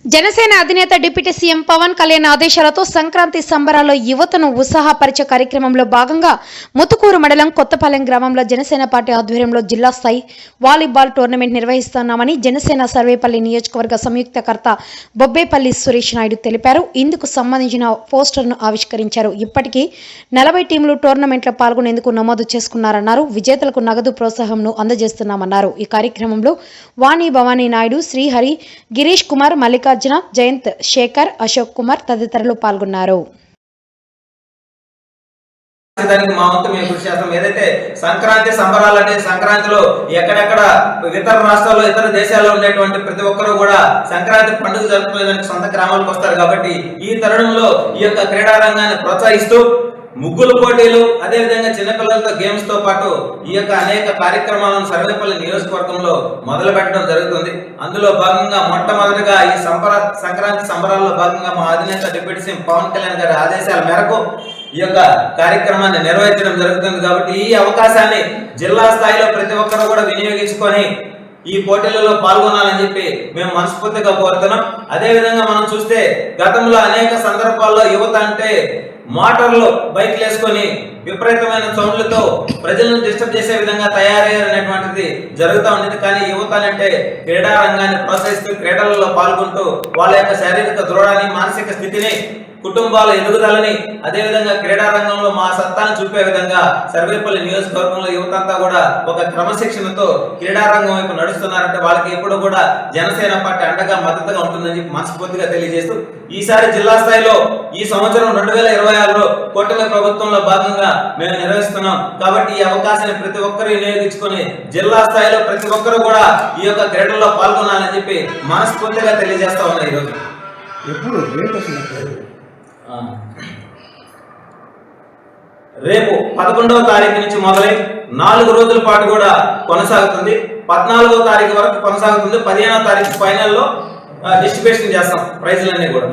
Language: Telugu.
జనసేన అధినేత డిప్యూటీ సీఎం పవన్ కళ్యాణ్ ఆదేశాలతో సంక్రాంతి సంబరాల్లో యువతను ఉత్సాహపరిచే కార్యక్రమంలో భాగంగా ముతుకూరు మండలం కొత్తపాలెం గ్రామంలో జనసేన పార్టీ ఆధ్వర్యంలో జిల్లా స్థాయి వాలీబాల్ టోర్నమెంట్ నిర్వహిస్తున్నామని జనసేన సర్వేపల్లి నియోజకవర్గ సంయుక్తకర్త బొబ్బేపల్లి సురేష్ నాయుడు తెలిపారు. ఇందుకు సంబంధించిన పోస్టర్ను ఆవిష్కరించారు. ఇప్పటికీ 40 టీంలు టోర్నమెంట్లో పాల్గొనేందుకు నమోదు చేసుకున్నారన్నారు. విజేతలకు నగదు ప్రోత్సాహంను అందజేస్తున్నామన్నారు. ఈ కార్యక్రమంలో వాణి భవానీ నాయుడు, శ్రీహరి, గిరీష్ కుమార్, మల్లికార్జున, జయంత్, శేఖర్, అశోక్ కుమార్ తదితరులు పాల్గొన్నారు. దానికి మా వంతు మేము కృషి చేస్తాం. ఏదైతే సంక్రాంతి సంబరాలంటే సంక్రాంతిలో ఎక్కడెక్కడ ఇతర రాష్ట్రాల్లో ఇతర దేశాల్లో ఉండేటువంటి ప్రతి ఒక్కరూ కూడా సంక్రాంతి పండుగ జరుపుకునేదానికి సొంత గ్రామాలకు వస్తారు. కాబట్టి ఈ తరుణంలో ఈ యొక్క క్రీడా రంగాన్ని ప్రోత్సహిస్తూ ముగ్గులు పోటీలు, అదేవిధంగా చిన్నపిల్లలతో గేమ్స్ తో పాటు ఈ యొక్క అనేక కార్యక్రమాలను సర్వేపల్లి నియోజకవర్గంలో మొదలు పెట్టడం జరుగుతుంది. అందులో భాగంగా మొట్టమొదటిగా ఈ సంక్రాంతి సంబరాల్లో భాగంగా మా అధినేత డిప్యూటీ సీఎం పవన్ కళ్యాణ్ గారి ఆదేశాల మేరకు ఈ యొక్క కార్యక్రమాన్ని నిర్వహించడం జరుగుతుంది. కాబట్టి ఈ అవకాశాన్ని జిల్లా స్థాయిలో ప్రతి ఒక్కరూ కూడా వినియోగించుకొని ఈ పోటీలలో పాల్గొనాలని చెప్పి మేము మనస్ఫూర్తిగా కోరుతున్నాం. అదేవిధంగా మనం చూస్తే గతంలో అనేక సందర్భాల్లో యువత అంటే మోటార్లు బైక్లు వేసుకొని విపరీతమైన సౌండ్లతో ప్రజలను డిస్టర్బ్ చేసే విధంగా తయారయ్యారనేటువంటిది జరుగుతూ ఉండేది. కానీ యువత అంటే క్రీడా రంగాన్ని ప్రోత్సహిస్తూ క్రీడలలో పాల్గొంటూ వాళ్ళ యొక్క శారీరక దృఢాన్ని, మానసిక స్థితిని, కుటుంబాల ఎదుగుదలని, అదేవిధంగా క్రీడా రంగంలో మా సత్తాను చూపే విధంగా సర్వేపల్లి నియోజకవర్గంలో యువతంతా కూడా ఒక క్రమశిక్షణతో క్రీడా రంగం వైపు నడుస్తున్నారంటే వాళ్ళకి ఎప్పుడు కూడా జనసేన పార్టీ అండగా మద్దతుగా ఉంటుందని చెప్పి మనస్ఫూర్తిగా తెలియజేస్తూ ఈసారి జిల్లా స్థాయిలో ఈ సంవత్సరం 2026లో కూటమి ప్రభుత్వంలో భాగంగా మేము నిర్వహిస్తున్నాం. కాబట్టి ఈ అవకాశాన్ని ప్రతి ఒక్కరూ వినియోగించుకొని జిల్లా స్థాయిలో ప్రతి ఒక్కరూ కూడా ఈ యొక్క క్రీడల్లో పాల్గొనాలని చెప్పి మనస్ఫూర్తిగా తెలియజేస్తా ఉన్నా. ఈరోజు రేపు 11వ తారీఖు నుంచి మొదలై 4 రోజుల పాటు కూడా కొనసాగుతుంది. 14వ తారీఖు వరకు కొనసాగుతుంది. 15వ తారీఖు ఫైనల్లో డిస్ట్రిబ్యూషన్ చేస్తాం ప్రైజులన్నీ కూడా.